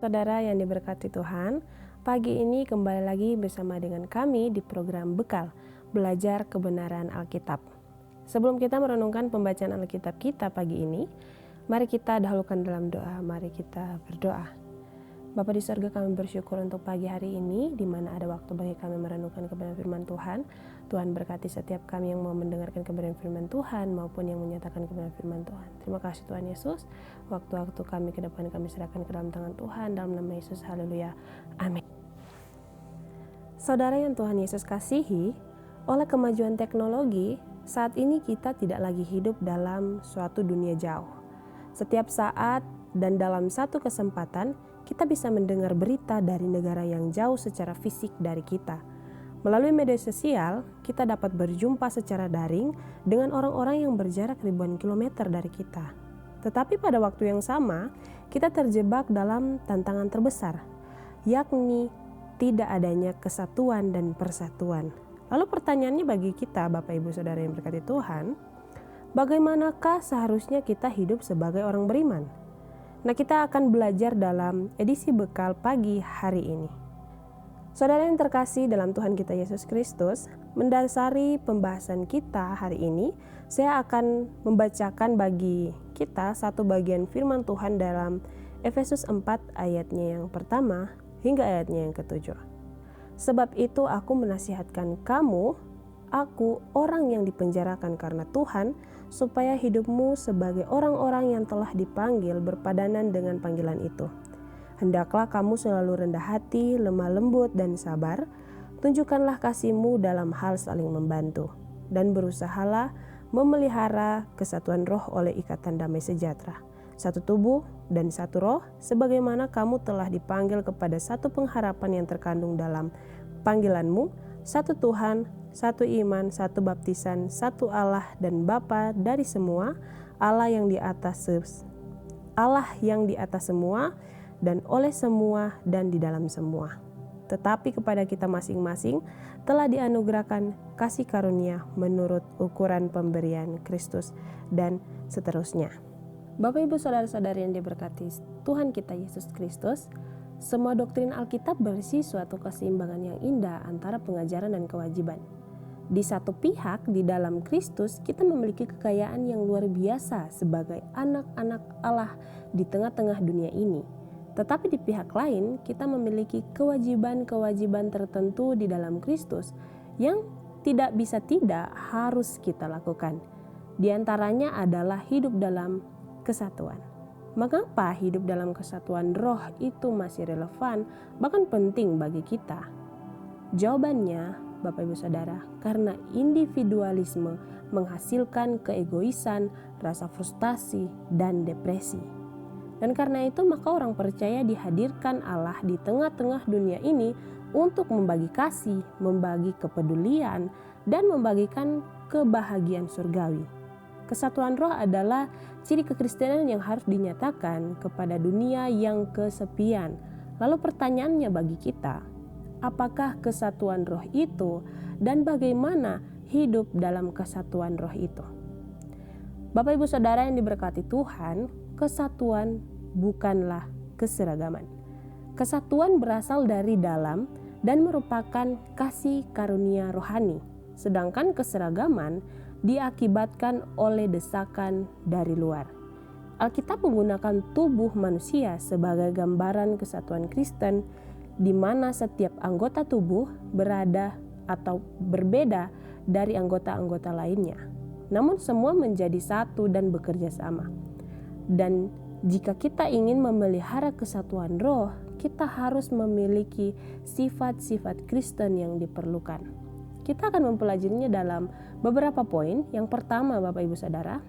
Saudara yang diberkati Tuhan, pagi ini kembali lagi bersama dengan kami di program Bekal, Belajar Kebenaran Alkitab. Sebelum kita merenungkan pembacaan Alkitab kita pagi ini, mari kita dahulukan dalam doa, mari kita berdoa. Bapa di surga, kami bersyukur untuk pagi hari ini, di mana ada waktu bagi kami merenungkan kebenaran firman Tuhan. Tuhan berkati setiap kami yang mau mendengarkan kebenaran firman Tuhan, maupun yang menyatakan kebenaran firman Tuhan. Terima kasih Tuhan Yesus, waktu-waktu kami ke depan kami serahkan ke dalam tangan Tuhan, dalam nama Yesus, haleluya, amin. Saudara yang Tuhan Yesus kasihi, oleh kemajuan teknologi, saat ini kita tidak lagi hidup dalam suatu dunia jauh. Setiap saat dan dalam satu kesempatan, kita bisa mendengar berita dari negara yang jauh secara fisik dari kita. Melalui media sosial, kita dapat berjumpa secara daring dengan orang-orang yang berjarak ribuan kilometer dari kita. Tetapi pada waktu yang sama, kita terjebak dalam tantangan terbesar, yakni tidak adanya kesatuan dan persatuan. Lalu pertanyaannya bagi kita, Bapak Ibu Saudara yang berkati Tuhan, bagaimanakah seharusnya kita hidup sebagai orang beriman? Nah, kita akan belajar dalam edisi Bekal pagi hari ini. Saudara yang terkasih dalam Tuhan kita Yesus Kristus, mendasari pembahasan kita hari ini, saya akan membacakan bagi kita satu bagian firman Tuhan dalam Efesus 4 ayatnya yang pertama hingga ayatnya yang ketujuh. Sebab itu aku menasihatkan kamu, aku orang yang dipenjarakan karena Tuhan, supaya hidupmu sebagai orang-orang yang telah dipanggil berpadanan dengan panggilan itu. Hendaklah kamu selalu rendah hati, lemah lembut, dan sabar. Tunjukkanlah kasihmu dalam hal saling membantu. Dan berusahalah memelihara kesatuan roh oleh ikatan damai sejahtera. Satu tubuh dan satu roh, sebagaimana kamu telah dipanggil kepada satu pengharapan yang terkandung dalam panggilanmu, satu Tuhan, satu iman, satu baptisan, satu Allah dan Bapa dari semua, Allah yang di atas semua dan oleh semua dan di dalam semua. Tetapi kepada kita masing-masing telah dianugerahkan kasih karunia menurut ukuran pemberian Kristus dan seterusnya. Bapak Ibu Saudara-saudari yang diberkati Tuhan kita Yesus Kristus, semua doktrin Alkitab berisi suatu keseimbangan yang indah antara pengajaran dan kewajiban. Di satu pihak, di dalam Kristus, kita memiliki kekayaan yang luar biasa sebagai anak-anak Allah di tengah-tengah dunia ini. Tetapi di pihak lain, kita memiliki kewajiban-kewajiban tertentu di dalam Kristus yang tidak bisa tidak harus kita lakukan. Di antaranya adalah hidup dalam kesatuan. Mengapa hidup dalam kesatuan roh itu masih relevan, bahkan penting bagi kita? Jawabannya, Bapak Ibu Saudara, karena individualisme menghasilkan keegoisan, rasa frustasi, dan depresi. Dan karena itu maka orang percaya dihadirkan Allah di tengah-tengah dunia ini untuk membagi kasih, membagi kepedulian, dan membagikan kebahagiaan surgawi. Kesatuan roh adalah ciri kekristenan yang harus dinyatakan kepada dunia yang kesepian. Lalu pertanyaannya bagi kita, apakah kesatuan roh itu dan bagaimana hidup dalam kesatuan roh itu? Bapak Ibu Saudara yang diberkati Tuhan, kesatuan bukanlah keseragaman. Kesatuan berasal dari dalam dan merupakan kasih karunia rohani, sedangkan keseragaman diakibatkan oleh desakan dari luar. Alkitab menggunakan tubuh manusia sebagai gambaran kesatuan Kristen, di mana setiap anggota tubuh berada atau berbeda dari anggota-anggota lainnya. Namun semua menjadi satu dan bekerja sama. Dan jika kita ingin memelihara kesatuan roh, kita harus memiliki sifat-sifat Kristen yang diperlukan. Kita akan mempelajarinya dalam beberapa poin. Yang pertama, Bapak Ibu Saudara,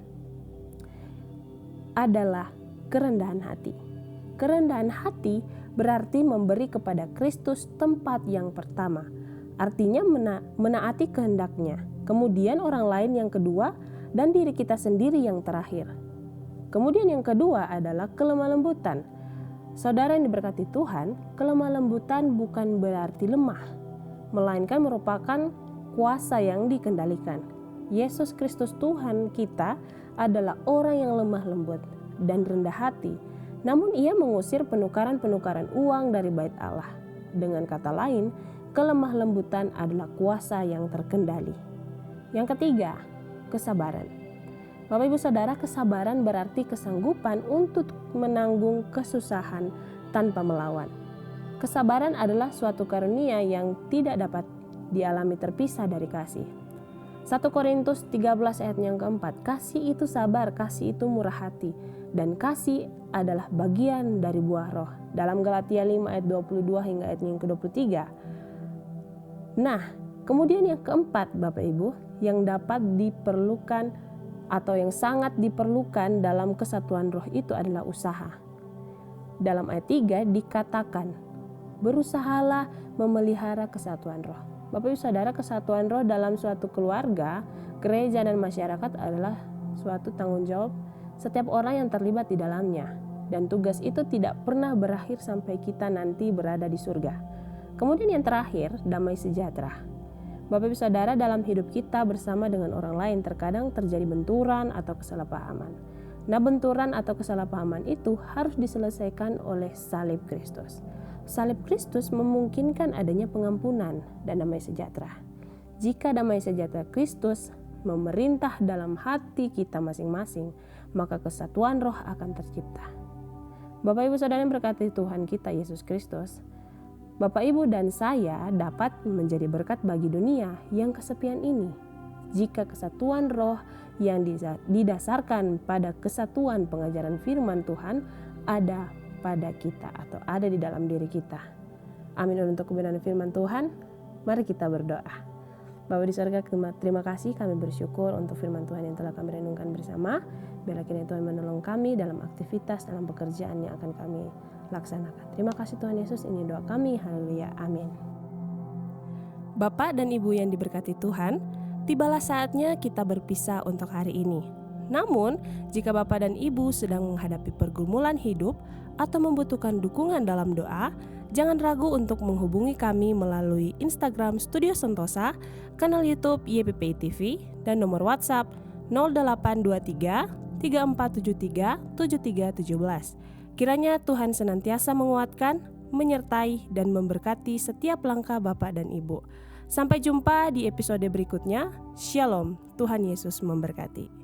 adalah kerendahan hati. Kerendahan hati berarti memberi kepada Kristus tempat yang pertama. Artinya menaati kehendaknya, kemudian orang lain yang kedua, dan diri kita sendiri yang terakhir. Kemudian yang kedua adalah kelemah lembutan. Saudara yang diberkati Tuhan, kelemah lembutan bukan berarti lemah, melainkan merupakan kuasa yang dikendalikan. Yesus Kristus Tuhan kita adalah orang yang lemah lembut dan rendah hati, Namun ia mengusir penukaran-penukaran uang dari bait Allah. Dengan kata lain, kelemah lembutan adalah kuasa yang terkendali. Yang ketiga, kesabaran. Bapak Ibu Saudara, kesabaran berarti kesanggupan untuk menanggung kesusahan tanpa melawan. Kesabaran adalah suatu karunia yang tidak dapat dialami terpisah dari kasih. 1 Korintus 13 ayat yang keempat, kasih itu sabar, kasih itu murah hati, dan kasih adalah bagian dari buah roh. Dalam Galatia 5 ayat 22 hingga ayat yang ke-23. Nah, kemudian yang keempat Bapak Ibu, yang dapat diperlukan atau yang sangat diperlukan dalam kesatuan roh itu adalah usaha. Dalam ayat 3 dikatakan, berusahalah memelihara kesatuan roh. Bapak Ibu Saudara, kesatuan roh dalam suatu keluarga, gereja dan masyarakat adalah suatu tanggung jawab setiap orang yang terlibat di dalamnya. Dan tugas itu tidak pernah berakhir sampai kita nanti berada di surga. Kemudian yang terakhir, damai sejahtera. Bapak Ibu Saudara, dalam hidup kita bersama dengan orang lain terkadang terjadi benturan atau kesalahpahaman. Nah, benturan atau kesalahpahaman itu harus diselesaikan oleh salib Kristus. Salib Kristus memungkinkan adanya pengampunan dan damai sejahtera. Jika damai sejahtera Kristus memerintah dalam hati kita masing-masing, maka kesatuan roh akan tercipta. Bapak Ibu Saudara yang berkati Tuhan kita Yesus Kristus, Bapak Ibu dan saya dapat menjadi berkat bagi dunia yang kesepian ini. Jika kesatuan roh yang didasarkan pada kesatuan pengajaran firman Tuhan ada pada kita atau ada di dalam diri kita. Amin. Untuk kebenaran firman Tuhan, mari kita berdoa. Bapa di surga, terima kasih, kami bersyukur untuk firman Tuhan yang telah kami renungkan bersama. Biarlah kiranya Tuhan menolong kami dalam aktivitas, dalam pekerjaan yang akan kami laksanakan. Terima kasih Tuhan Yesus, ini doa kami. Haleluya. Amin. Bapak dan Ibu yang diberkati Tuhan, tibalah saatnya kita berpisah untuk hari ini. Namun, jika Bapak dan Ibu sedang menghadapi pergumulan hidup atau membutuhkan dukungan dalam doa, jangan ragu untuk menghubungi kami melalui Instagram Studio Sentosa, kanal YouTube YPPI TV, dan nomor WhatsApp 0823 3473 7317. Kiranya Tuhan senantiasa menguatkan, menyertai, dan memberkati setiap langkah Bapak dan Ibu. Sampai jumpa di episode berikutnya. Shalom, Tuhan Yesus memberkati.